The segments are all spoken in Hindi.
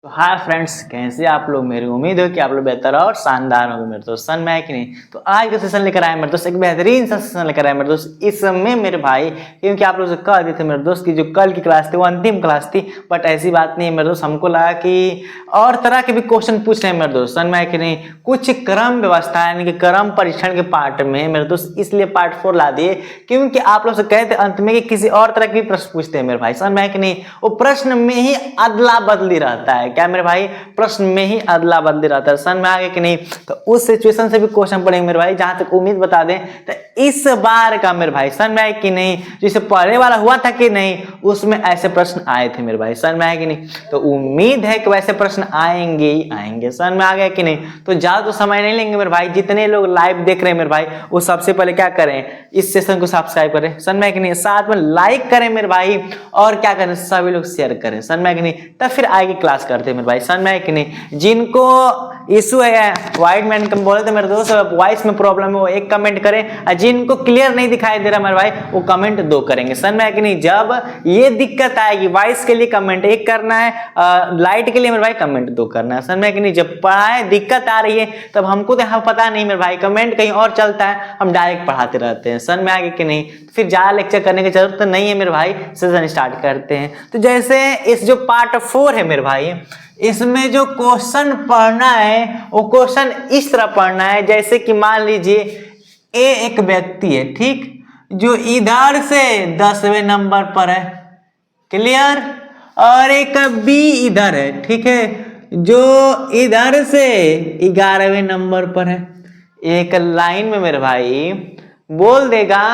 तो हाय फ्रेंड्स, कैसे आप लोग। मेरी उम्मीद है कि आप लोग बेहतर और शानदार होंगे मेरे दोस्त। सन मैं कि नहीं, तो आज का सेशन लेकर आए मेरे दोस्त, एक बेहतरीन सा सेशन लेकर आए मेरे दोस्त। इसमें मेरे भाई, क्योंकि आप लोग से कह दिए थे मेरे दोस्त की जो कल की क्लास थी वो अंतिम क्लास थी, बट ऐसी बात नहीं है मेरे दोस्त। हमको लगा कि और तरह के भी क्वेश्चन पूछ रहे हैं मेरे दोस्त। सन मैं कि नहीं, कुछ क्रम व्यवस्था यानी कि क्रम परीक्षण के पार्ट में मेरे दोस्त, इसलिए पार्ट 4 ला दिए क्योंकि आप लोग से कहे थे अंत में कि किसी और तरह के प्रश्न पूछते हैं मेरे भाई। सन मैं कि नहीं, वो प्रश्न में ही अदला बदली रहता है। क्या मेरे भाई, प्रश्न में ही अदला बदली रहता है। सन में आगे कि नहीं, तो उस सिचुएशन से भी क्वेश्चन पढ़ेंगे मेरे भाई। जहां तक उम्मीद बता दें तो इस बार का मेरे भाई सन में आए कि नहीं, जिसे पहले वाला हुआ था कि नहीं, उसमें ऐसे प्रश्न आए थे मेरे भाई। सन में आए कि नहीं, तो उम्मीद है कि वैसे प्रश्न आएंगे ही आएंगे। सन में आ गया कि नहीं, तो ज्यादा तो समय नहीं लेंगे मेरे भाई। जितने लोग लाइव देख रहे हैं मेरे भाई, वो सबसे पहले क्या करें, इस सेशन को सब्सक्राइब करें। सन में कि नहीं, साथ में लाइक करें मेरे भाई, और क्या करें, सभी लोग शेयर करें। सन में कि नहीं, तब फिर आगे क्लास करते हैं मेरे भाई। सन में कि नहीं, जिनको इशू है, वाइट मैन कम बोले थे मेरे दोस्त, वॉइस में प्रॉब्लम है, वो एक कमेंट करें, और जिनको क्लियर नहीं दिखाई दे रहा मेरे भाई, वो कमेंट 2 करेंगे। सन में कि नहीं, जब ये दिक्कत आएगी, वॉइस के लिए कमेंट 1 करना है, लाइट के लिए मेरे भाई कमेंट 2 करना है। सन में कि नहीं, जब पढ़ाए दिक्कत आ रही है तब हमको तो यहाँ पता नहीं मेरे भाई, कमेंट कहीं और चलता है, हम डायरेक्ट पढ़ाते रहते हैं। सन में आगे कि नहीं, फिर ज्यादा लेक्चर करने की जरूरत नहीं है मेरे भाई। सेशन स्टार्ट करते हैं। तो जैसे इस जो पार्ट 4 है मेरे भाई, इसमें जो क्वेश्चन पढ़ना है वो क्वेश्चन इस तरह पढ़ना है, जैसे कि मान लीजिए ए एक व्यक्ति है, ठीक, जो इधर से 10वें नंबर पर है, क्लियर, और एक बी इधर है, ठीक है, जो इधर से 11वें नंबर पर है। एक लाइन में मेरे भाई बोल देगा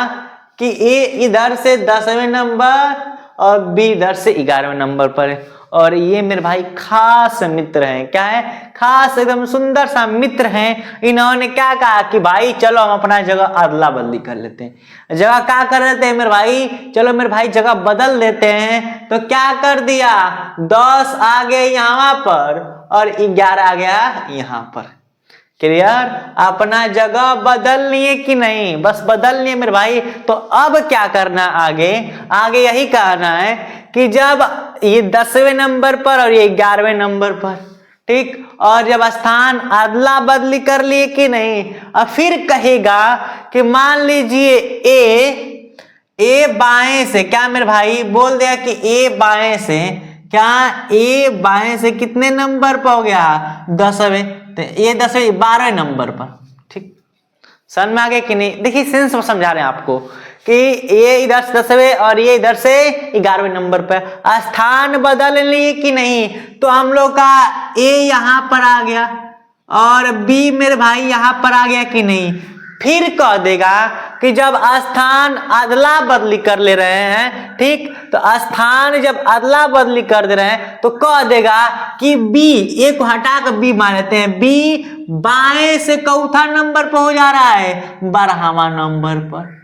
कि ए इधर से 10वें नंबर और बी इधर से 11वें नंबर पर है। और ये मेरे भाई खास मित्र हैं। क्या है, खास एकदम सुंदर सा मित्र हैं। इन्होंने क्या कहा कि भाई चलो हम अपना जगह अदला बदली कर लेते हैं। जगह क्या कर लेते हैं मेरे भाई, चलो मेरे भाई जगह बदल लेते हैं। तो क्या कर दिया, 10 आ गए यहाँ पर और 11 आ गया यहाँ पर। क्लियर, अपना जगह बदल लिए कि नहीं, बस बदल लिए मेरे भाई। तो अब क्या करना, आगे आगे यही कहना है कि जब ये 10वें नंबर पर और ये 11वें नंबर पर, ठीक, और जब स्थान अदला बदली कर लिए कि नहीं, और फिर कहेगा कि मान लीजिए ए बाएं से, क्या मेरे भाई बोल दिया कि ए बाएं से, क्या ए बाएं से कितने नंबर पर हो गया, 10वें, तो ये 10वें 12वें नंबर पर, ठीक। समझ में आ गया कि नहीं, देखिए सेंस में समझा रहे हैं आपको कि ये इधर से 10वें और ये इधर से 11वें नंबर पर स्थान बदल लिए कि नहीं। तो हम लोग का ए यहां पर आ गया और बी मेरे भाई यहां पर आ गया कि नहीं। फिर कह देगा कि जब स्थान अदला बदली कर ले रहे हैं, ठीक, तो स्थान जब अदला बदली कर दे रहे हैं तो कह देगा कि बी, ए को हटा कर बी मान लेते हैं, बी बाएं से चौथा नंबर पर हो जा रहा है 12वां नंबर पर।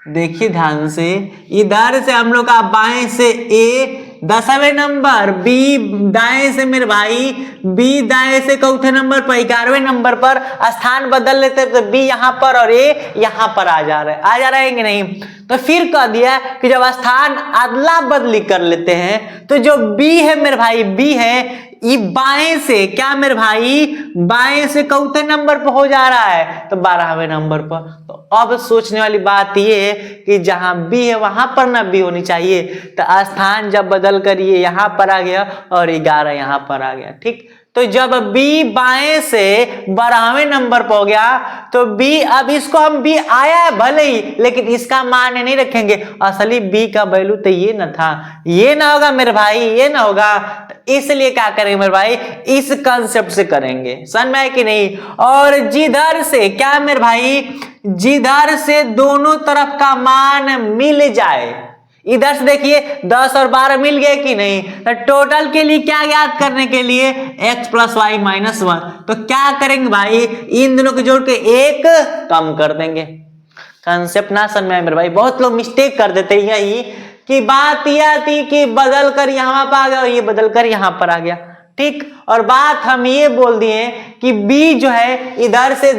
देखिए ध्यान से, इधर से हम लोग का बाएं से ए 10वें नंबर, बी दाएं से मेरे भाई, बी दाएं से चौथे नंबर पर 11वें नंबर पर स्थान बदल लेते तो बी यहां पर और ए यहां पर आ जा रहा है कि नहीं। तो फिर कह दिया कि जब स्थान अदला बदली कर लेते हैं तो जो बी है मेरे भाई, बी है ये बाएं से, क्या मेरे भाई, बाएं से चौथे नंबर पर हो जा रहा है तो 12वें नंबर पर। तो अब सोचने वाली बात ये है कि जहां बी है वहां पर ना बी होनी चाहिए। तो स्थान जब बदल कर ये यहां पर आ गया और 11 यहां पर आ गया, ठीक। तो जब बी बाएं से 12वें नंबर पर हो गया तो बी, अब इसको हम बी आया है भले ही, लेकिन इसका मान नहीं रखेंगे। असली बी का वैल्यू तो ये ना था, ये ना होगा मेरे भाई, ये ना होगा। इसलिए क्या करेंगे मेरे भाई, इस कंसेप्ट से करेंगे। समझ में आया कि नहीं। और जिधर से, क्या मेरे भाई, जिधर से दोनों तरफ का मान मिल जाए, इधर से देखिए 10 और 12 मिल गए कि नहीं, तो टोटल के लिए क्या याद करने के लिए, x + y - 1। तो क्या करेंगे भाई, इन दोनों को जोड़ के 1 कम कर देंगे। कंसेप्ट ना समझ में आए मेरे भाई, बहुत लोग मिस्टेक कर देते हैं यही कि बात यह थी कि बदल कर यहां पर आ गया और ये बदल कर यहां पर आ गया, ठीक। और बात हम ये बोल दिए कि b जो है इधर से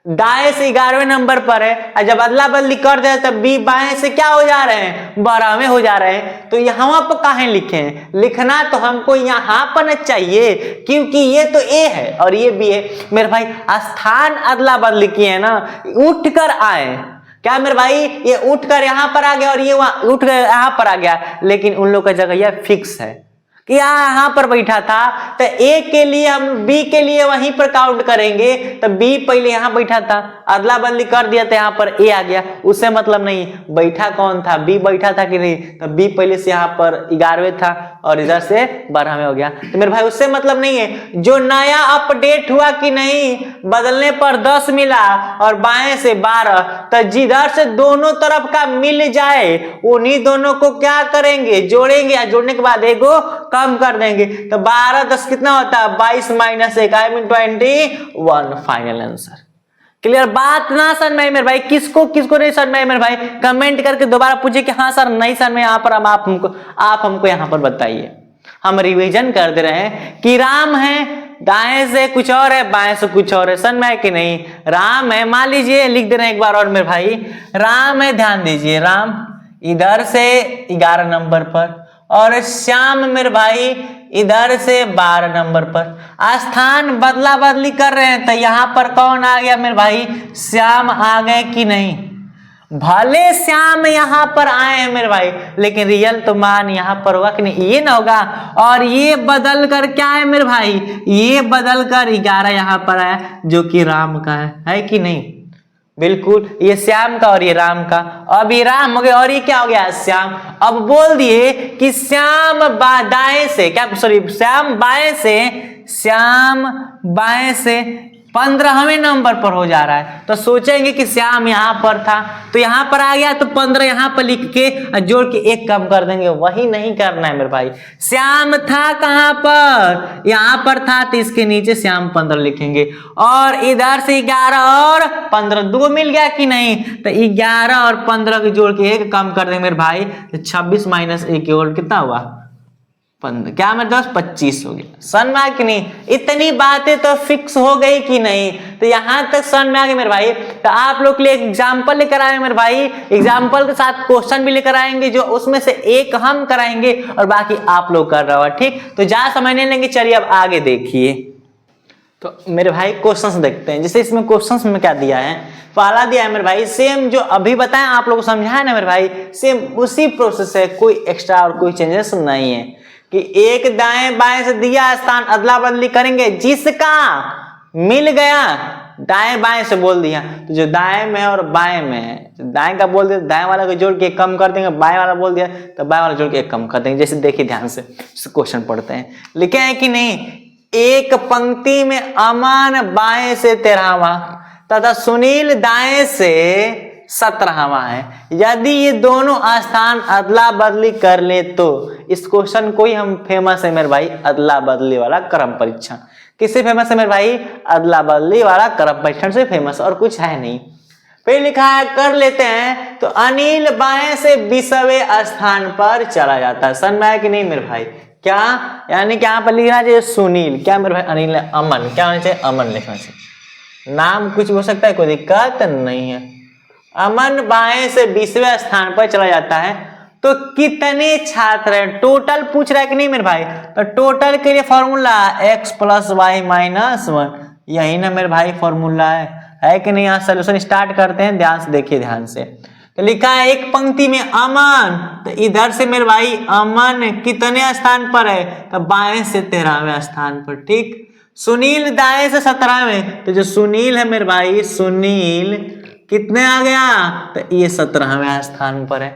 दाएं से 11वें नंबर पर है, और जब अदला बदली कर दे तब बी बाएं से क्या हो जा रहे हैं, 12वें हो जा रहे हैं। तो यहाँ पर काहे लिखे हैं, लिखना तो हमको यहाँ पर न चाहिए, क्योंकि ये तो ए है और ये बी है। मेरे भाई स्थान अदला बदली किए है ना, उठ कर आए क्या मेरे भाई, ये उठ कर यहाँ पर आ गया और ये वहां उठ कर यहाँ पर आ गया, लेकिन उन लोग का जगह यह फिक्स है कि यहाँ पर बैठा था, तो ए के लिए हम बी के लिए वहीं पर काउंट करेंगे। तो बी पहले यहाँ बैठा था, अदला बदली कर दिया तो यहाँ पर ए आ गया, उससे मतलब नहीं, बैठा कौन था, बी बैठा था कि नहीं, तो बी पहले से यहाँ पर 11वें था और इधर से 12वें हो गया। तो मेरे भाई उससे मतलब नहीं है, जो नया अपडेट हुआ कि नहीं, बदलने पर 10 मिला और बाएं से 12, तो जिधर से दोनों तरफ का मिल जाए उन्हीं दोनों को क्या करेंगे, जोड़ेंगे, या जोड़ने के बाद एगो कम कर देंगे। तो 12 10 कितना होता है, 22 minus 1 I mean 21। Final answer. Clear बात ना समझ में आई मेरे भाई, किसको किसको नहीं समझ में आई मेरे भाई, कमेंट करके दोबारा पूछिए कि हाँ सर नहीं समझ में, यहाँ पर आप हमको यहाँ पर बताइए। हम रिवीजन कर दे रहे हैं कि राम है, दाएं से कुछ और है, बाएं से कुछ और है, समझ में आए कि नहीं। राम है, मान लीजिए लिख दे रहे हैं एक बार और मेरे भाई, राम है, ध्यान दीजिए, राम इधर से 11 नंबर पर और श्याम मेरे भाई इधर से 12 नंबर पर। स्थान बदला बदली कर रहे हैं, तो यहाँ पर कौन आ गया मेरे भाई, श्याम आ गए कि नहीं। भले श्याम यहाँ पर आए हैं मेरे भाई, लेकिन रियल तो मान यहाँ पर होगा कि नहीं, ये ना होगा। और ये बदल कर क्या है मेरे भाई, ये बदल कर 11 यहाँ पर आया जो कि राम का है कि नहीं। बिल्कुल, ये श्याम का और ये राम का, अब ये राम हो गया और ये क्या हो गया, श्याम। अब बोल दिए कि श्याम दाएं से क्या, सॉरी श्याम बाएं से 15वें नंबर पर हो जा रहा है। तो सोचेंगे कि श्याम यहाँ पर था, तो यहाँ पर आ गया, तो 15 यहाँ पर लिख के जोड़ के 1 कम कर देंगे, वही नहीं करना है मेरे भाई। श्याम था कहाँ पर, यहाँ पर था, तो इसके नीचे श्याम 15 लिखेंगे, और इधर से 11 और 15 दो मिल गया कि नहीं, तो 11 और 15 के जोड़ के 1 कम कर देंगे मेरे भाई, तो 26 माइनस 1 और कितना हुआ, 15, क्या मेरे दोस्त 25 हो गया। समझ में आ कि नहीं, इतनी बातें तो फिक्स हो गई कि नहीं। तो यहां तक समझ में आ गई मेरे भाई। तो आप लोग के लिए एग्जाम्पल लेकर आए मेरे भाई, एग्जाम्पल के साथ क्वेश्चन भी लेकर आएंगे, जो उसमें से एक हम कराएंगे और बाकी आप लोग कर रहे हो, ठीक। तो ज्यादा समय नहीं लेंगे, चलिए अब आगे देखिए। तो मेरे भाई क्वेश्चंस देखते हैं, जैसे इसमें क्वेश्चंस में क्या दिया है, पहला दिया है मेरे भाई सेम जो अभी बताएं आप लोगों को समझाया ना मेरे भाई, सेम उसी प्रोसेस है, कोई एक्स्ट्रा और कोई चेंजेस नहीं है कि एक दाएं बाएं से दिया स्थान अदला बदली करेंगे, जिसका मिल गया दाएं बाएं से बोल दिया, तो जो दाएं में है और बाएं में है, तो दाएं का बोल दिया दाएं वाला को जोड़ के 1 कम कर देंगे, बाएं वाला बोल दिया तो बाएं वाला जोड़ के 1 कम कर देंगे। जैसे देखिए ध्यान से क्वेश्चन पढ़ते हैं, लिखे हैं कि नहीं, एक पंक्ति में अमन बाएं से 13वां तथा सुनील दाएं से 17वां है, यदि ये दोनों स्थान अदला बदली कर ले तो। इस क्वेश्चन को ही हम फेमस है मेरे भाई, अदला बदली वाला क्रम परीक्षण। किससे फेमस है मेरे भाई, अदला बदली वाला क्रम परीक्षण से फेमस, और कुछ है नहीं। फिर लिखा है कर लेते हैं, तो अनिल बाएं से 20वें स्थान पर चला जाता है। समझ में आया कि नहीं मेरे भाई, क्या यानी कि यहाँ पर लिखना चाहिए सुनील, क्या मेरे भाई अनिल, अमन क्या होना चाहिए, अमन लिखना चाहिए, नाम कुछ हो सकता है, कोई दिक्कत नहीं है। अमन बाएं से 20वें स्थान पर चला जाता है, तो कितने छात्र हैं, टोटल पूछ रहा है कि नहीं मेरे भाई। तो टोटल के लिए फॉर्मूला x + y - 1, यही ना मेरे भाई फॉर्मूला है कि नहीं। यहाँ सोल्यूशन स्टार्ट करते हैं, ध्यान से देखिए, ध्यान से। तो लिखा है एक पंक्ति में अमन, तो इधर से मेरे भाई अमन कितने स्थान पर है, तो बाएं से 13वें स्थान पर, ठीक। सुनील दाएं से 17वें, तो जो सुनील है मेरे भाई, सुनील कितने आ गया, तो ये 17वें स्थान पर है,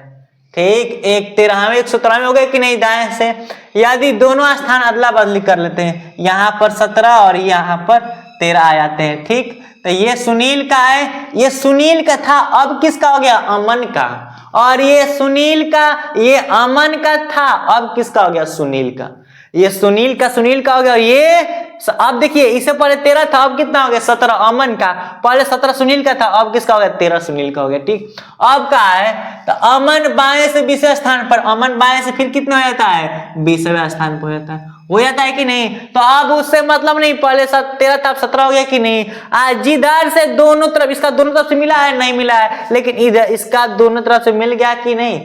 ठीक। एक 13वें एक 17वें हो गए कि नहीं दाएं से। यदि दोनों स्थान अदला बदली कर लेते हैं, यहाँ पर 17 और यहाँ पर 13 आ जाते हैं, ठीक। तो ये सुनील का है, ये सुनील का था, अब किसका हो गया, अमन का। और ये सुनील का, ये अमन का था, अब किसका हो गया, सुनील का। ये सुनील का हो गया, ये अब देखिए इससे पहले 13 था, अब कितना हो गया, 17 अमन का। पहले 17 सुनील का था, अब किसका हो गया, 13 सुनील का हो गया, ठीक। अब का है, तो अमन बाएं से 20वें स्थान पर, अमन बाएं से फिर कितना हो जाता है, 20वें स्थान पर हो जाता है। हो जाता है कि नहीं। तो अब उससे मतलब नहीं, पहले 13 था 17 हो गया कि नहीं। जिधर से दोनों तरफ, इसका दोनों तरफ से मिला है, नहीं मिला है, लेकिन इधर इसका दोनों तरफ से मिल गया कि नहीं,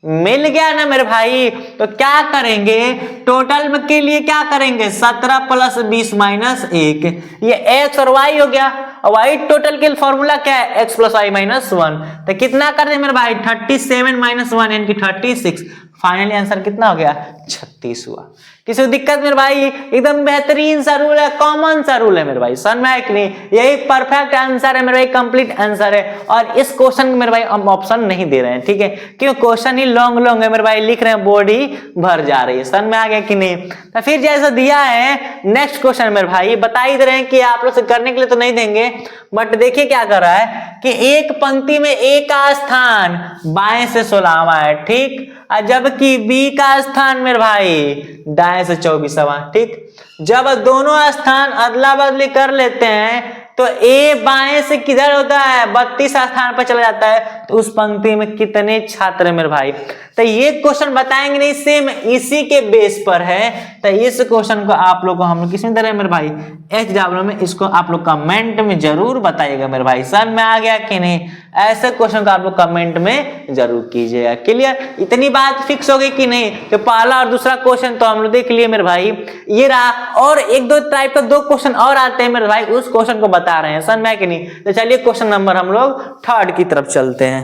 मिल गया ना मेरे भाई। तो क्या करेंगे, टोटल में के लिए क्या करेंगे, 17 + 20 - 1, ये x और y हो गया। और y टोटल के फॉर्मूला क्या है, x + y - 1। तो कितना कर दे मेरे भाई, 37 - 1 यानी कि 36। फाइनली आंसर कितना हो गया, 36 हुआ। किसी को दिक्कत मेरे भाई, एकदम बेहतरीन सा रूल है, कॉमन सा रूल है मेरे भाई, समझ में आया कि नहीं। यही परफेक्ट आंसर है मेरे भाई, कंप्लीट आंसर है। और इस क्वेश्चन मेरे भाई हम ऑप्शन नहीं दे रहे हैं, ठीक है, क्यों, क्वेश्चन ही लॉन्ग लॉन्ग है मेरे भाई, लिख रहे हैं बोर्ड ही भर जा रही है, समझ में आ गया कि नहीं। तो फिर जैसा दिया है नेक्स्ट क्वेश्चन मेरे भाई, बता ही दे रहे हैं कि आप लोग से करने के लिए तो नहीं देंगे, बट देखिए क्या कर रहा है कि एक पंक्ति में A का स्थान बाएं से 16वां है, ठीक, जबकि B का स्थान मेरे भाई दाएं से 24वां, ठीक। जब दोनों स्थान अदला बदली कर लेते हैं तो A बाएं से किधर होता है, 32 स्थान पर चला जाता है। तो उस पंक्ति में कितने छात्र हैं मेरे भाई, तो ये क्वेश्चन बताएंगे नहीं, सेम इसी के बेस पर है। तो इस क्वेश्चन को आप लोग को हम लोग किसमें दे रहे हैं मेरे भाई, HW में। इसको आप लोग कमेंट में जरूर बताइएगा मेरे भाई, समझ में आ गया कि नहीं। ऐसे क्वेश्चन को आप लोग कमेंट में जरूर कीजिएगा। क्लियर, इतनी बात फिक्स हो गई कि नहीं। तो पहला और दूसरा क्वेश्चन तो हम लोग देख लिए मेरे भाई, ये रहा। और एक दो टाइप का 2 क्वेश्चन और आते हैं मेरे भाई, उस क्वेश्चन को बता रहे हैं, समझ में आया कि नहीं। तो चलिए क्वेश्चन नंबर हम लोग 3 की तरफ चलते हैं।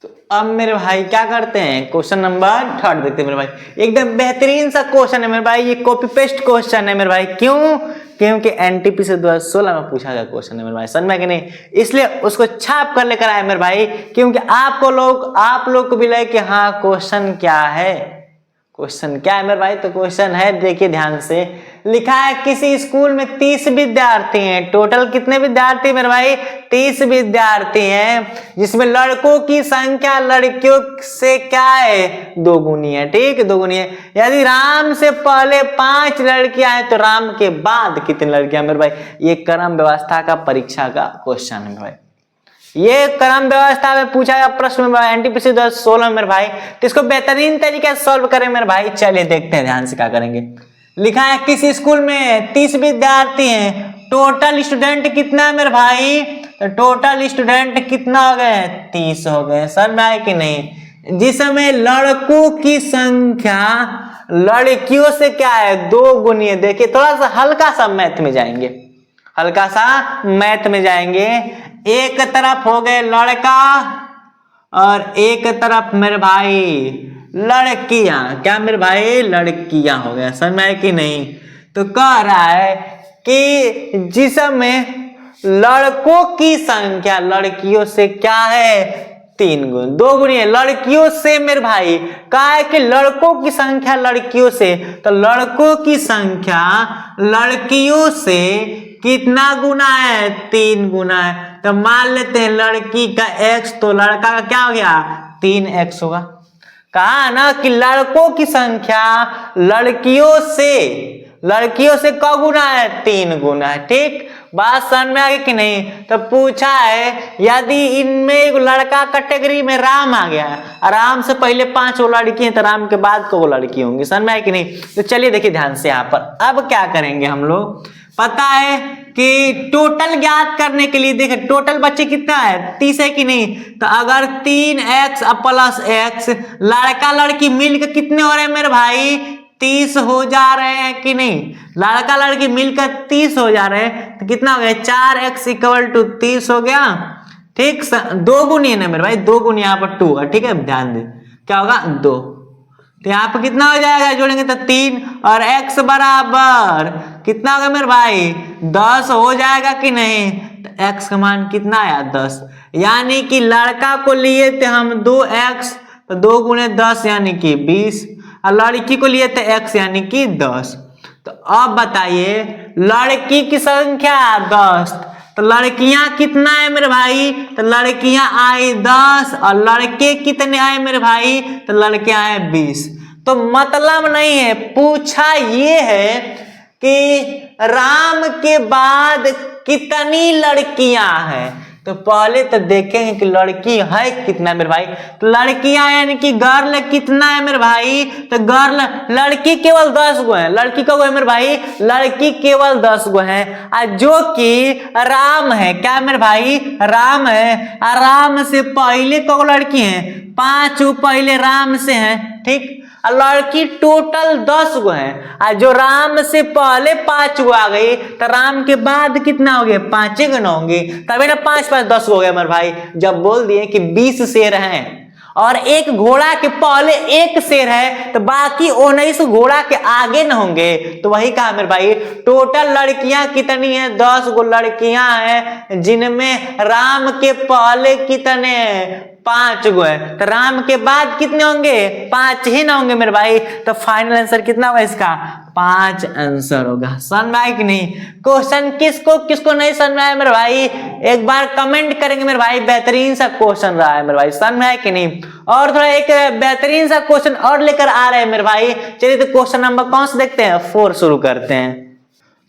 तो अब मेरे भाई क्या करते हैं, क्वेश्चन नंबर 3 देखते हैं मेरे भाई। एकदम बेहतरीन सा क्वेश्चन है मेरे भाई, ये कॉपी पेस्ट क्वेश्चन है मेरे भाई। क्यों, क्योंकि एनटीपी से 2016 में पूछा गया क्वेश्चन है मेरे भाई, समझ में कि नहीं। इसलिए उसको छाप कर लेकर आए मेरे भाई, क्योंकि आप लोग को भी लगे कि हाँ क्वेश्चन क्या है, क्वेश्चन क्या है मेरे भाई। तो क्वेश्चन है, देखिए ध्यान से, लिखा है किसी स्कूल में 30 विद्यार्थी हैं। टोटल कितने विद्यार्थी मेरे भाई, 30 विद्यार्थी हैं, जिसमें लड़कों की संख्या लड़कियों से क्या है, 2 गुनी है, ठीक, 2 गुनी है। यदि राम से पहले 5 लड़कियां हैं तो राम के बाद कितनी लड़कियां मेरे भाई। ये क्रम व्यवस्था का परीक्षा का क्वेश्चन है मेरे भाई, ये क्रम व्यवस्था में पूछा गया प्रश्न में एनटीपीसी 2016 मेरे भाई। तो इसको बेहतरीन तरीके से सॉल्व करें मेरे भाई। चलिए देखते हैं ध्यान से क्या करेंगे। लिखा है किसी स्कूल में 30 विद्यार्थी हैं, टोटल स्टूडेंट कितना है मेरे भाई, तो टोटल स्टूडेंट कितना हो गए, 30 हो गए, समझ में आए कि नहीं। जिसमें लड़कों की संख्या लड़कियों से क्या है, 2 गुनी है। देखिए थोड़ा सा हल्का सा मैथ में जाएंगे, हल्का सा मैथ में जाएंगे। एक तरफ हो गए लड़का और एक तरफ मेरे भाई लड़कियां, क्या मेरे भाई, लड़कियां हो गया, समझ में आया कि नहीं। तो कह रहा है कि जिसमें लड़कों की संख्या लड़कियों से क्या है, 3 गुण, 2 गुनी है। लड़कियों से मेरे भाई कहा है कि लड़कों की संख्या लड़कियों से, तो लड़कों की संख्या लड़कियों से कितना गुना है, 3 गुना है। तो मान लेते हैं लड़की का x, तो लड़का का क्या हो गया, 3x होगा। कहा ना कि लड़कों की संख्या लड़कियों से क गुना है, 3 गुना है, ठीक। बात समझ में आ गई कि नहीं। तो पूछा है यदि इनमें एक लड़का कैटेगरी में राम आ गया, राम से पहले 5 वो लड़की हैं, तो राम के बाद को वो लड़की होंगी, समझ में आया कि नहीं। तो चलिए देखिए ध्यान से यहाँ पर अब क्या करेंगे हम लोग। पता है कि टोटल ज्ञात करने के लिए देखें टोटल बच्चे कितना है, 30 है कि नहीं। तो अगर 3x + x, लड़का लड़की मिलकर कितने हो रहे हैं मेरे भाई, 30 हो जा रहे हैं कि नहीं। लड़का लड़की मिलकर 30 हो जा रहे हैं, तो कितना हो गया, 4x = 30 हो गया, ठीक। 2 गुनी है ना मेरे भाई, 2 गुनी यहाँ पर 2 है, ठीक है, ध्यान दे क्या होगा, 2। तो यहाँ पर कितना हो जाएगा, जोड़ेंगे तो 3 और x बराबर कितना होगा मेरे भाई, 10 हो जाएगा कि नहीं। तो x का मान कितना आया, 10। यानी कि लड़का को लिए थे हम 2x, तो 2 गुने 10 यानी कि 20, और लड़की को लिए थे x यानी कि 10। तो अब बताइए लड़की की संख्या 10, तो लड़कियां कितना है मेरे भाई, तो लड़कियां आई 10 और लड़के कितने आए मेरे भाई, तो लड़के आए 20। तो मतलब नहीं है, पूछा ये है कि राम के बाद कितनी लड़कियां हैं, तो पहले तो देखेंगे कि लड़की है कितना मेरे भाई। तो लड़कियां यानी कि गर्ल कितना है मेरे भाई, तो गर्ल लड़की केवल 10 गो है। लड़की का है मेरे भाई, लड़की केवल 10 गो है, जो कि राम है। क्या मेरे भाई, राम है। राम से पहले को लड़की है, 5 पहले राम से है, ठीक। लड़की टोटल 10 गो है, जो राम से पहले 5 गो आ गई, तो राम के बाद कितना हो गया, 5 गो ना होंगे, तभी ना 5 5 10 हो गया मेरे भाई। जब बोल दिए कि 20 शेर हैं और एक घोड़ा के पहले एक शेर है, तो बाकी 19 घोड़ा के आगे न होंगे, तो वही कहा मेरे भाई। टोटल लड़कियां कितनी है, 10 गो लड़कियां हैं, जिनमें राम के पहले कितने 5 गो है, तो राम के बाद कितने होंगे, 5 ही ना होंगे मेरे भाई। तो फाइनल आंसर कितना होगा इसका, 5 आंसर होगा। समझ में आया कि नहीं। क्वेश्चन किसको किसको नहीं समझ में आया मेरे भाई, एक बार कमेंट करेंगे मेरे भाई। बेहतरीन सा क्वेश्चन रहा है मेरे भाई, समझ में आया कि नहीं। और थोड़ा एक बेहतरीन सा क्वेश्चन और लेकर आ रहे हैं मेरे भाई। चलिए तो क्वेश्चन नंबर कौन सा देखते हैं, 4 शुरू करते हैं।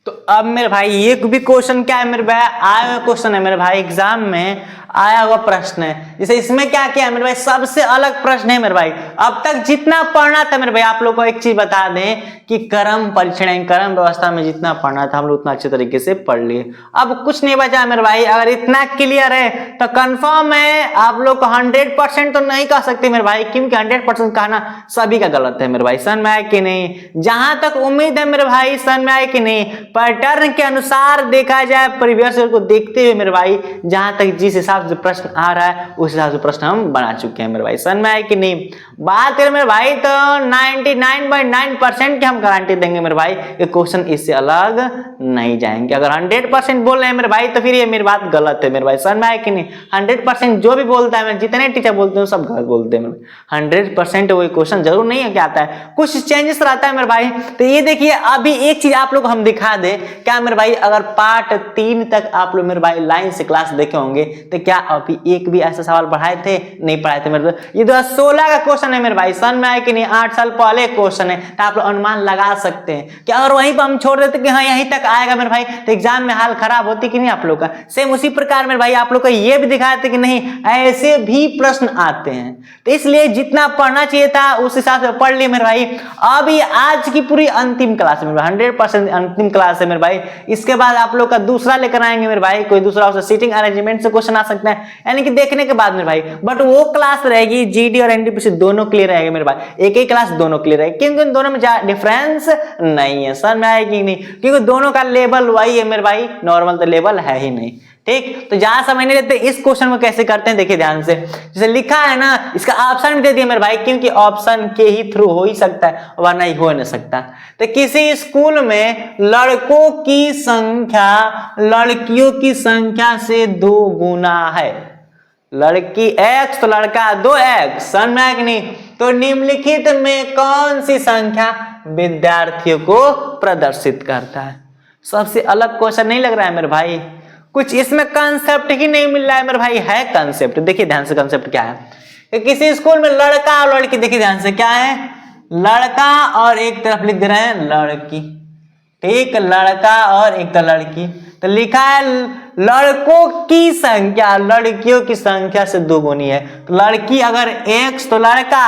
तो अब मेरे भाई ये भी क्वेश्चन क्या है मेरे भाई, आया हुआ क्वेश्चन है मेरे भाई, एग्जाम में आया हुआ प्रश्न है। जैसे इसमें क्या किया मेरे भाई, सबसे अलग प्रश्न है मेरे भाई। अब तक जितना पढ़ना था मेरे भाई, आप लोग को एक चीज बता दें कि कर्म परीक्षण कर्म व्यवस्था में जितना पढ़ना था हम लोग उतना अच्छे तरीके से पढ़ लिए। अब कुछ नहीं बचा मेरे भाई। अगर इतना क्लियर है तो कंफर्म है आप लोग को 100% तो नहीं कह सकते मेरे भाई, क्योंकि 100% कहना सभी का गलत है मेरे भाई। समझ में आया कि नहीं। जहां तक उम्मीद है मेरे भाई, समझ में आया कि नहीं। पैटर्न के अनुसार देखा जाए, प्रीवियस ईयर को देखते हुए मेरे भाई, जहां तक जिस हिसाब जो प्रश्न आ रहा है उस हिसाब से प्रश्न हम बना चुके हैं मेरे भाई। समझ में आया कि नहीं। बात करें मेरे भाई तो 99.9% की हम गारंटी देंगे मेरे भाई, ये क्वेश्चन इससे अलग नहीं जाएंगे। अगर 100% बोल रहे हैं मेरे भाई तो फिर ये मेरी बात गलत है मेरे भाई। समझ में आया कि नहीं। 100% जो भी बोलता है, जितने टीचर बोलते हैं सब गलत बोलते हैं। 100% वही क्वेश्चन जरूर नहीं है कि आता है, कुछ चेंजेस रहता है मेरे भाई। तो ये देखिए अभी एक चीज आप लोग हम दिखा दे क्या मेरे भाई, अगर पार्ट 3 तक आप लोग मेरे भाई लाइन से क्लास देखे होंगे तो क्या अभी एक भी ऐसा सवाल पढ़ाए थे, नहीं पढ़ाए थे मेरे। ये 2016 का क्वेश्चन है मेरे भाई। समझ में आया कि नहीं। 8 साल पहले क्वेश्चन है, तो आप लोग अनुमान लगा सकते हैं कि अगर वहीं पर हम छोड़ देते कि हाँ यहीं तक आएगा मेरे भाई, तो एग्जाम में हाल खराब होती कि नहीं आप लोग का। सेम उसी प्रकार मेरे भाई आप लोग को ये भी दिखाया था कि नहीं ऐसे भी प्रश्न आते हैं। तो इसलिए जितना पढ़ना चाहिए था उस हिसाब से पढ़ लिए मेरे भाई। अब ये आज की पूरी अंतिम क्लास है मेरे भाई, 100% अंतिम क्लास है मेरे भाई। इसके बाद आप लोग का दूसरा लेकर आएंगे मेरे भाई, कोई दूसरा उससे सीटिंग अरेंजमेंट से क्वेश्चन आ सकते हैं, यानी कि देखने के बाद मेरे भाई। बट वो क्लास रहेगी जीडी और एनटीपीसी दोनों क्लियर रहेगा मेरे भाई, एक ही क्लास दोनों क्लियर रहेगी, क्योंकि इन दोनों में डिफरेंस नहीं है। समझ में आएगी नहीं, क्योंकि दोनों का लेवल वही है मेरे भाई, नॉर्मल तो लेवल है ही नहीं। ठीक, तो जहां समझ नहीं लेते इस क्वेश्चन को कैसे करते हैं देखिए ध्यान से। जैसे लिखा है ना, इसका ऑप्शन भी दे दिया मेरे भाई, क्योंकि ऑप्शन के ही थ्रू हो ही सकता है वरना ही हो नहीं सकता। तो किसी स्कूल में लड़कों की संख्या लड़कियों की संख्या से 2 गुना है। लड़की x तो लड़का 2x। समझ में आया कि नहीं। तो निम्नलिखित में कौन सी संख्या विद्यार्थियों को प्रदर्शित करता है। सबसे अलग क्वेश्चन नहीं लग रहा है मेरे भाई, कुछ इसमें कंसेप्ट ही नहीं मिल रहा है मेरे भाई। है कंसेप्ट, देखिए ध्यान से कंसेप्ट क्या है कि किसी स्कूल में लड़का और लड़की, देखिए ध्यान से क्या है, लड़का और एक तरफ लिख दे रहे हैं लड़की। ठीक, लड़का और एक तरफ लड़की। तो लिखा है लड़कों की संख्या लड़कियों की संख्या से 2 गुनी है। तो लड़की अगर x तो लड़का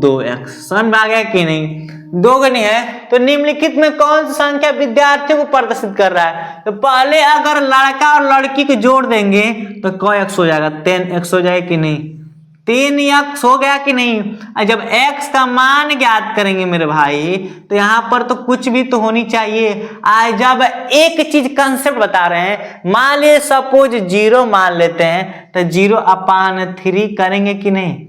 2x। समझ में आ गया कि नहीं। 2 गुनी है तो निम्नलिखित में कौन सी संख्या विद्यार्थियों को प्रदर्शित कर रहा है। तो पहले अगर लड़का और लड़की को जोड़ देंगे तो x हो जाएगा, 10x हो जाएगा कि नहीं, 3x हो गया कि नहीं। जब x का मान ज्ञात करेंगे मेरे भाई तो यहाँ पर तो कुछ भी तो होनी चाहिए। आज जब एक चीज कंसेप्ट बता रहे हैं, मान लिए सपोज 0 मान लेते हैं, तो 0/3 करेंगे कि नहीं।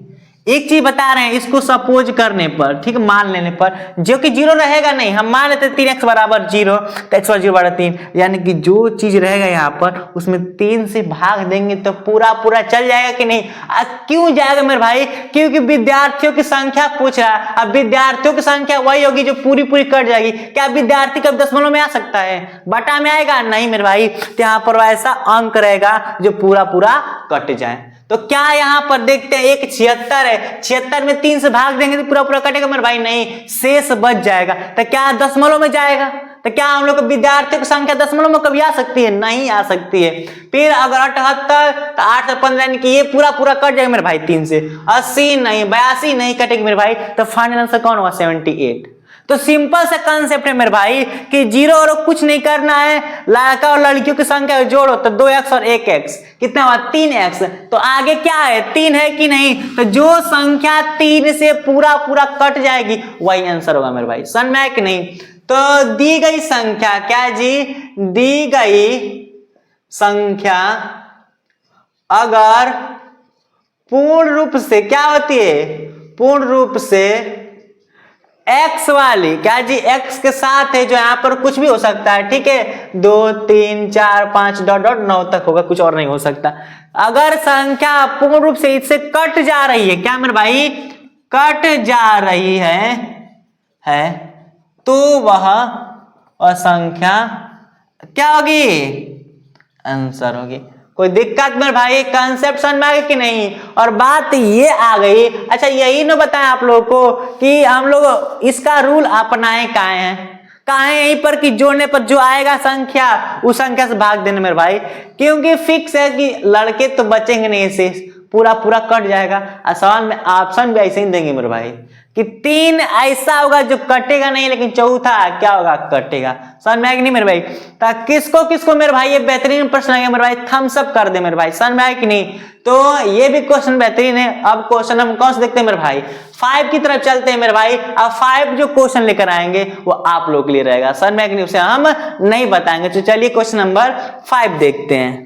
एक चीज बता रहे हैं, इसको सपोज करने पर, ठीक, मान लेने पर, जो कि 0 रहेगा नहीं, हम मान लेते 3x बराबर 0, तो x बराबर 0 3, यानी कि जो चीज रहेगा यहाँ पर उसमें 3 से भाग देंगे तो पूरा पूरा चल जाएगा कि नहीं। क्यों जाएगा मेरे भाई, क्योंकि विद्यार्थियों की संख्या पूछ रहा है। अब विद्यार्थियों की संख्या वही होगी जो पूरी पूरी कट जाएगी। क्या विद्यार्थी कब दशमलव में आ सकता है, बटा में आएगा नहीं मेरे भाई। तो यहाँ पर ऐसा अंक रहेगा जो पूरा पूरा कट जाए। तो क्या यहाँ पर देखते हैं, एक 76 है, 76 में 3 से भाग देंगे तो पूरा पूरा कटेगा मेरे भाई, नहीं, शेष बच जाएगा। तो क्या दशमलव में जाएगा, तो क्या हम लोग को विद्यार्थियों की संख्या दशमलव में कभी आ सकती है? नहीं आ सकती है। फिर अगर 78 तो 8 से 15 यानी कि ये पूरा कट जाएगा मेरे भाई 3 से। 80 नहीं, 82 नहीं कटेगी मेरे भाई, तो फाइनल आंसर कौन होगा? 78। तो सिंपल सा कंसेप्ट है मेरे भाई कि जीरो और कुछ नहीं करना है, लड़का और लड़कियों की संख्या जोड़ो तो 2x और 1x कितना हुआ? 3x। तो आगे क्या है? 3 है कि नहीं? तो जो संख्या 3 से पूरा कट जाएगी वही आंसर होगा मेरे भाई। समझ में आया कि नहीं? तो दी गई संख्या, क्या जी? दी गई संख्या अगर पूर्ण रूप से क्या होती है? पूर्ण रूप से x वाली, क्या जी? x के साथ है, जो यहाँ पर कुछ भी हो सकता है, ठीक है, 2 3 4 5 डॉट 9 तक होगा, कुछ और नहीं हो सकता। अगर संख्या पूर्ण रूप से इससे कट जा रही है, क्या मेरे भाई? कट जा रही है तो वह संख्या क्या होगी? आंसर होगी। कोई दिक्कत मेरे भाई? कंसेप्ट समझ में आ गया कि नहीं? और बात ये आ गई, अच्छा यही न बताएं आप लोगों को कि हम लोग इसका रूल अपनाए कहाँ है यहीं पर कि जोड़ने पर जो आएगा संख्या उस संख्या से भाग देने मेरे भाई, क्योंकि फिक्स है कि लड़के तो बचेंगे नहीं, इससे पूरा कट जाएगा। सवाल में ऑप्शन भी ऐसे ही देंगे मेरे भाई कि 3 ऐसा होगा जो कटेगा नहीं, लेकिन चौथा क्या होगा? कटेगा। समझ में आया कि नहीं मेरे भाई? तो किसको मेरे भाई ये बेहतरीन प्रश्न है मेरे भाई, थम्स अप कर दे मेरे भाई। समझ में आया कि नहीं? तो ये भी क्वेश्चन बेहतरीन है। अब क्वेश्चन हम कौन से देखते हैं मेरे भाई? 5 की तरफ चलते हैं मेरे भाई। अब 5 जो क्वेश्चन लेकर आएंगे वो आप लोग के लिए रहेगा। समझ में आया कि नहीं? उसे हम नहीं बताएंगे। तो चलिए क्वेश्चन नंबर 5 देखते हैं।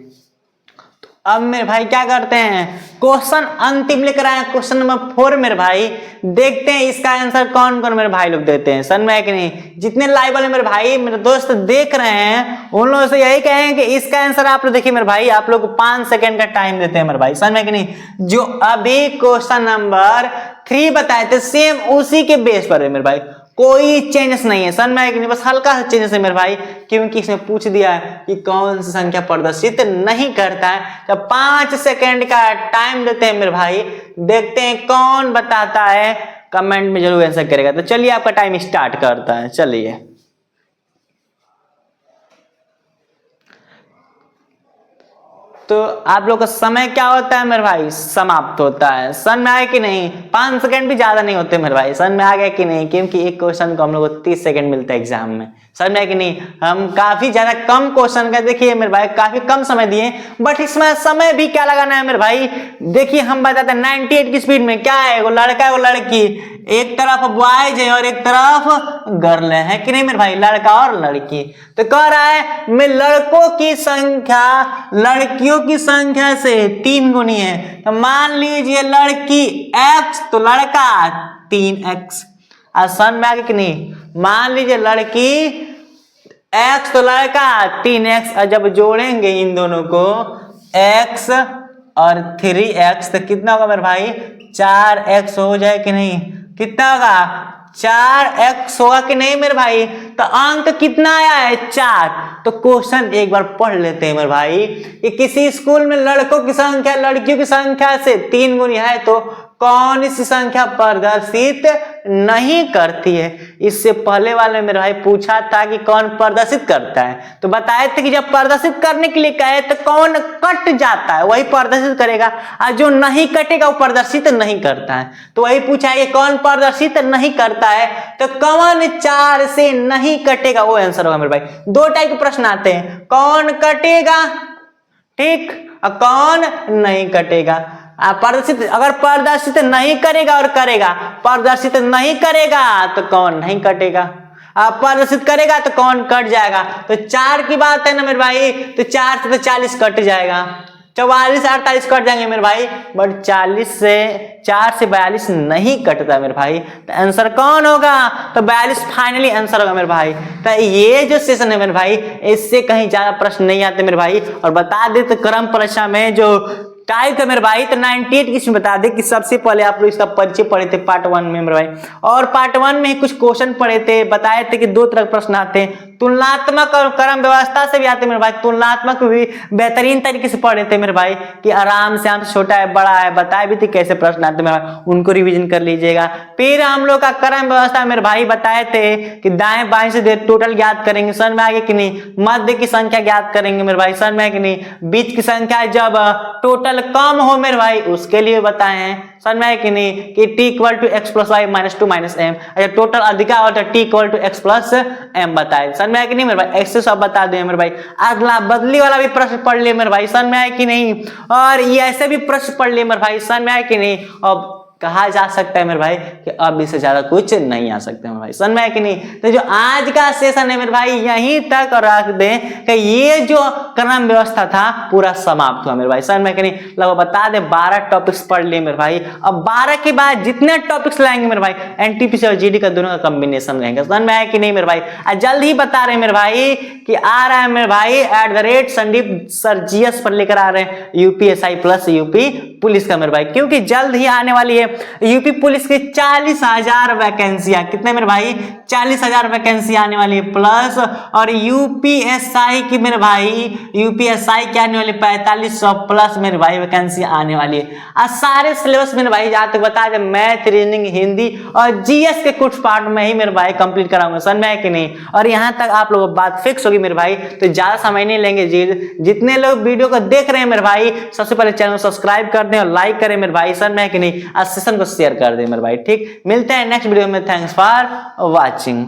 अब मेरे भाई क्या करते हैं? क्वेश्चन अंतिम लेकर आए क्वेश्चन नंबर 4 मेरे भाई। देखते हैं इसका आंसर कौन मेरे भाई लोग देते हैं। समझ में आया कि नहीं? जितने लाइव वाले मेरे भाई मेरे दोस्त देख रहे हैं उन लोगों से यही कहें कि इसका आंसर आप लोग देखिए मेरे भाई, आप लोग 5 सेकंड का टाइम देते हैं मेरे भाई। समझ में आया कि नहीं? जो अभी क्वेश्चन नंबर 3 बताए थे सेम उसी के बेस पर है मेरे भाई, कोई चेंजेस नहीं है। समझ में आया कि नहीं? बस हल्का सा चेंजेस है मेरे भाई, क्योंकि इसमें पूछ दिया है कि कौन सी संख्या प्रदर्शित नहीं करता है। तो 5 सेकंड का टाइम देते हैं मेरे भाई, देखते हैं कौन बताता है। कमेंट में जरूर आंसर करेगा। तो चलिए आपका टाइम स्टार्ट करता है। चलिए तो आप लोग का समय क्या होता है मेरे भाई? समाप्त होता है। समझ में आया कि नहीं? 5 सेकंड भी ज्यादा नहीं होते मेरे भाई। समझ में आ गया कि नहीं? क्योंकि एक क्वेश्चन को हम लोग को 30 सेकंड मिलता है एग्जाम में। समझ में आया कि नहीं? हम काफी ज्यादा कम क्वेश्चन का देखिए मेरे भाई, काफी कम समय दिए, बट इसमें समय भी क्या लगाना है मेरे भाई? देखिए हम बताते हैं 98 की स्पीड में क्या है, वो लड़का है वो लड़की, एक तरफ बॉयज है और एक तरफ गर्ल है कि नहीं मेरे भाई? लड़का और लड़की। तो कह रहा है मैं लड़कों की संख्या लड़कियों की संख्या से 3 गुनी है। तो मान लीजिए लड़की x तो लड़का 3x। आसान में आगे कि नहीं? मान लीजिए लड़की x तो लड़का 3x, और जब जोड़ेंगे इन दोनों को x और 3x तो कितना होगा मेरे भाई? 4x हो जाए कि नहीं? कितना होगा? 4x होगा कि नहीं मेरे भाई? तो अंक कितना आया है? 4। तो क्वेश्चन एक बार पढ़ लेते हैं मेरे भाई कि किसी स्कूल में लड़कों की संख्या लड़कियों की संख्या से 3 गुनी है तो कौन सी संख्या प्रदर्शित नहीं करती है? इससे पहले वाले मेरे भाई पूछा था कि कौन प्रदर्शित करता है, तो बताए थे कि जब प्रदर्शित करने के लिए कहे तो कौन कट जाता है वही प्रदर्शित करेगा, और जो नहीं कटेगा वो प्रदर्शित नहीं करता है। तो वही पूछा है कि कौन प्रदर्शित नहीं करता है, तो कौन 4 से नहीं कटेगा वो आंसर होगा मेरे भाई। 2 टाइप के प्रश्न आते हैं, कौन कटेगा, ठीक, और कौन नहीं कटेगा। प्रदर्शित अगर प्रदर्शित नहीं करेगा और करेगा, प्रदर्शित नहीं करेगा तो कौन नहीं कटेगा, प्रदर्शित करेगा तो कौन कट जाएगा। तो 4 की बात है ना मेरे भाई, तो 4 से तो 40 कट जाएगा, 44 48 कट जाएंगे मेरे भाई, बट 4 से 42 नहीं कटता मेरे भाई। तो आंसर कौन होगा? तो 42 फाइनली आंसर होगा मेरे भाई। तो ये जो सेशन है मेरे भाई इससे कहीं ज्यादा प्रश्न नहीं आते मेरे भाई। और बता दे तो क्रम परीक्षा में जो टाइप है मेरे भाई तो 98 की बता दे कि सबसे पहले आप लोग इसका परिचय पढ़े थे पार्ट 1 में मेरे भाई, और पार्ट 1 में ही कुछ क्वेश्चन पढ़े थे, बताए थे कि 2 तरह के प्रश्न आते हैं, तुलनात्मक और क्रम व्यवस्था से भी आते मेरे भाई, तुलनात्मक भी बेहतरीन तरीके से पढ़े थे मेरे भाई कि आराम से हम छोटा है बड़ा है बताए भी थे कैसे प्रश्न आते मेरे भाई, उनको रिवीजन कर लीजिएगा। फिर हम लोग का क्रम व्यवस्था मेरे भाई बताए थे कि दाएं बाएं से टोटल ज्ञात करेंगे, समझ में आगे कि नहीं, मध्य की संख्या ज्ञात करेंगे मेरे भाई, समझ में आगे कि नहीं, बीच की संख्या जब टोटल कम हो मेरे भाई उसके लिए बताए हैं, समझ में आए कि नहीं, कि t equal to X plus Y minus 2 minus M, अच्छा टोटल अधिका और t equal to X plus M बताए, समझ में आए कि नहीं मेरे भाई, ऐसे सब बता दें मेरे भाई। अगला बदली वाला भी प्रश्न पढ़ लिए मेरे भाई, समझ में आए कि नहीं, और ये ऐसे भी प्रश्न पढ़ लिए मेरे भाई, समझ में आए कि नहीं। अब कहा जा सकता है मेरे भाई कि अब इससे ज्यादा कुछ नहीं आ सकते मेरे भाई, समझ में आया कि नहीं। तो जो आज का सेशन है मेरे भाई यहीं तक रख दें कि ये जो क्रम व्यवस्था था पूरा समाप्त हुआ मेरे भाई, समझ में आया कि नहीं। लगभग बता दे 12 टॉपिक्स पढ़ लिए मेरे भाई। अब 12 के बाद जितने टॉपिक्स लाएंगे मेरे भाई एनटीपीसी और जीडी का दोनों का कॉम्बिनेशन रहेगा, समझ में आया कि नहीं मेरे भाई। जल्द ही बता रहे हैं मेरे भाई कि आ रहा है मेरे भाई @संदीप सर जीएस पर लेकर आ रहे हैं यूपीएसआई प्लस यूपी पुलिस का मेरे भाई, क्योंकि जल्द ही आने वाली है यूपी पुलिस की 40,000 वैकेंसियां, कितने मेरे भाई 40,000 वैकेंसी आने वाली है प्लस, और यूपीएसआई की मेरे भाई यूपीएसआई की आने वाली 4500 प्लस मेरे भाई वैकेंसी आने वाली है। सारे सिलेबस मेरे भाई जहां तक बता दे मैथ रीजनिंग हिंदी और जीएस के कुछ पार्ट में ही मेरे भाई कंप्लीट कराऊंगा, समझ में आया कि नहीं। और यहां तक आप लोगों को बात फिक्स होगी मेरे भाई, तो ज्यादा समय नहीं लेंगे। जितने लोग वीडियो को देख रहे हैं मेरे भाई सबसे पहले चैनल को सब्सक्राइब कर दें और लाइक करें मेरे भाई, समझ में आया कि नहीं। सेशन को शेयर कर दें मेरे भाई, ठीक। मिलते हैं नेक्स्ट वीडियो में, थैंक्स फॉर वॉचिंग।